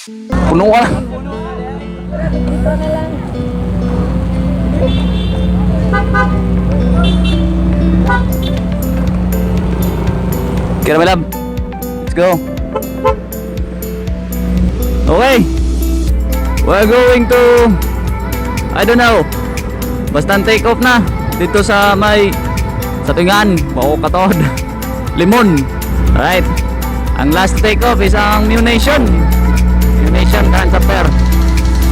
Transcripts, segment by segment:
Puno ka. Dito na lang. Okay, my love. Let's go. Okay. We're going to, I don't know, basta take off na dito sa may sa tingan, bako katod. Limon. Alright. Ang last take off is ang New Nation. New Nation Transfer.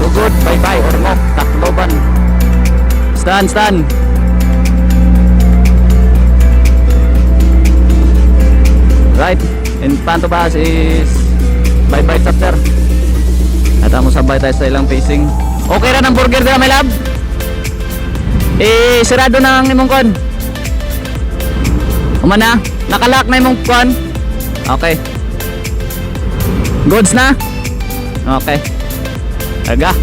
Sogod, Baybay, Ormoc, Tacloban. Stand. Right. In front of us is Baybay-Chapter. At mo sabay tayo sa ilang facing. Okay ra ng burger dira, my love? Sarado na ang imong kon. Umana, nakalak na imong kon. Okay. Goods na? Okay. Aga.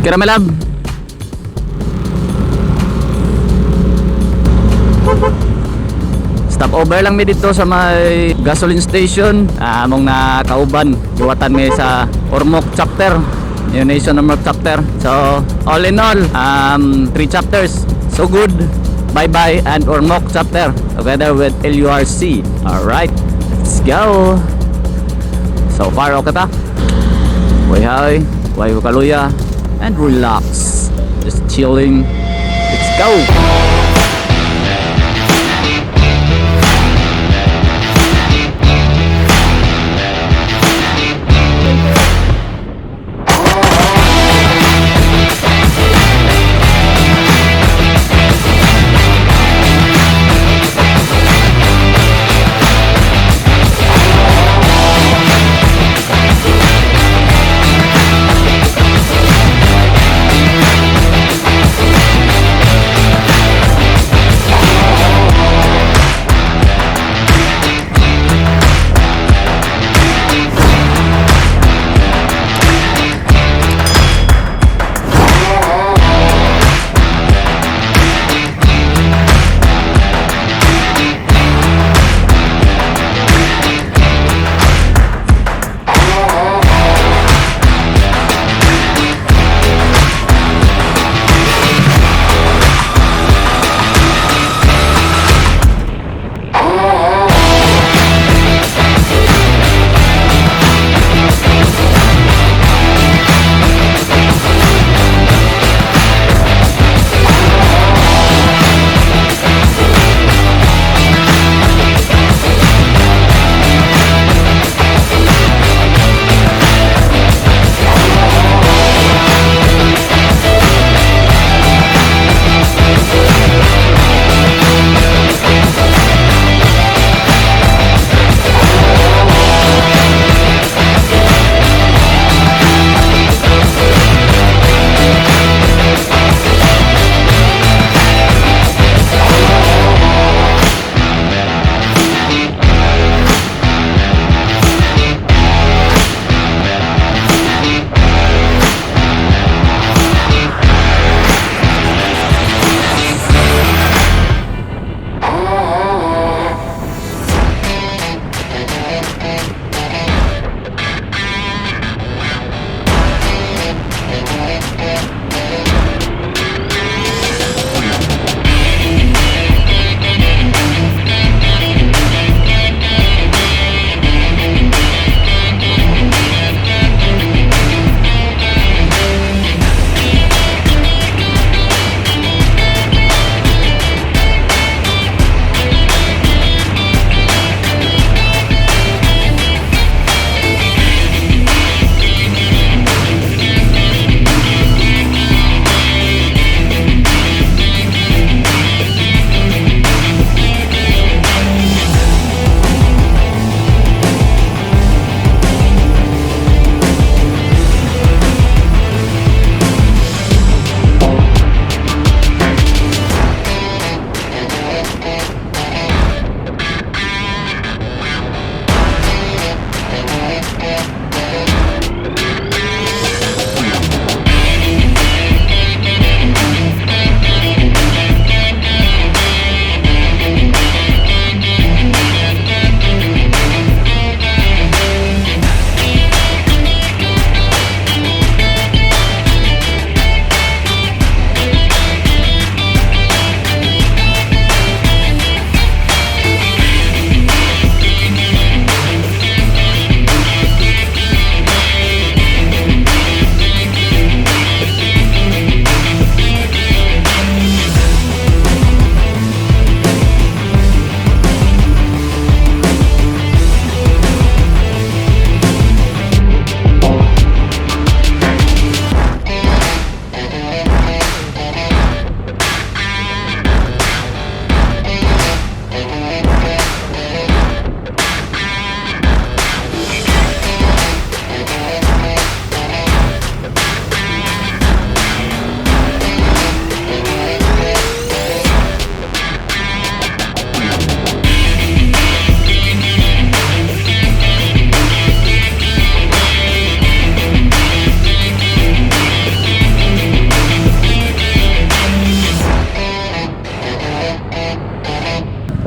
Kira, my love. Stop over lang mi dito sa may gasoline station. Among nakauban. Buwatan mi sa Ormoc-Chapter. New Nation Ormoc-Chapter. So, all in all, 3 chapters. Sogod, Baybay, and Ormoc-Chapter. Together with LRC. Alright, let's go. So far, okay ta? Way kaluya. And relax, just chilling. Let's go.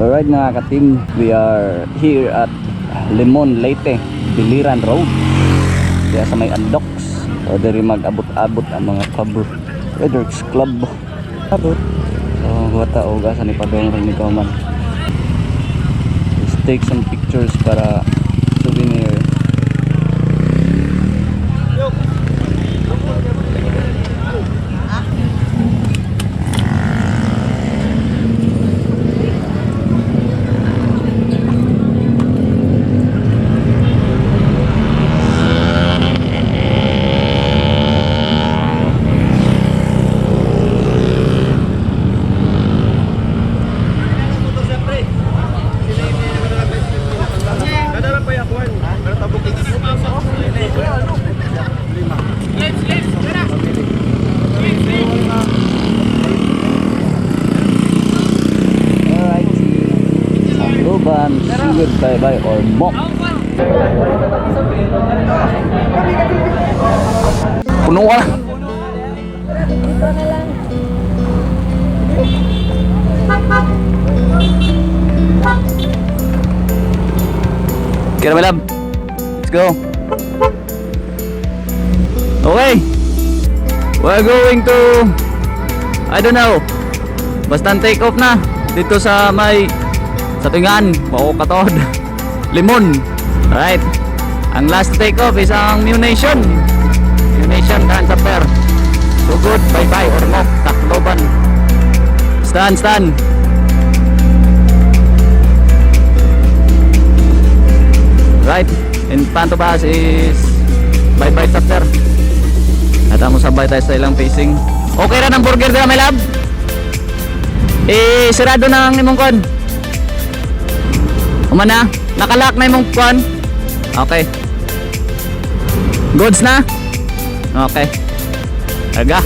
Alright mga ka-team, we are here at Limon, Leyte, Biliran Road. Kaya sa may Andox. So diri mag-abot-abot ang mga club, Riders Club. Abot. So wata o gasa ni Padong rin ni Kauman. Let's take some pictures para souvenir. Tacloban, Sogod, Baybay, Ormoc. Puno ka na. Dito na lang. Okay na, my love. Let's go. Okay. We're going to, I don't know, basta take off na dito sa may sa tingan, bako katod Limon. Alright, ang last take off is ang Munition Transfer Sogod, Baybay, Ormoc, Tacloban. Stand. Right, in front of us is Baybay chapter. At mo sabay tayo sa ilang facing. Okay ra ng burger dira, my love? Sarado na ang imong kon. Umana, nakalock na imong kon. Okay. Goods na? Okay. Aga.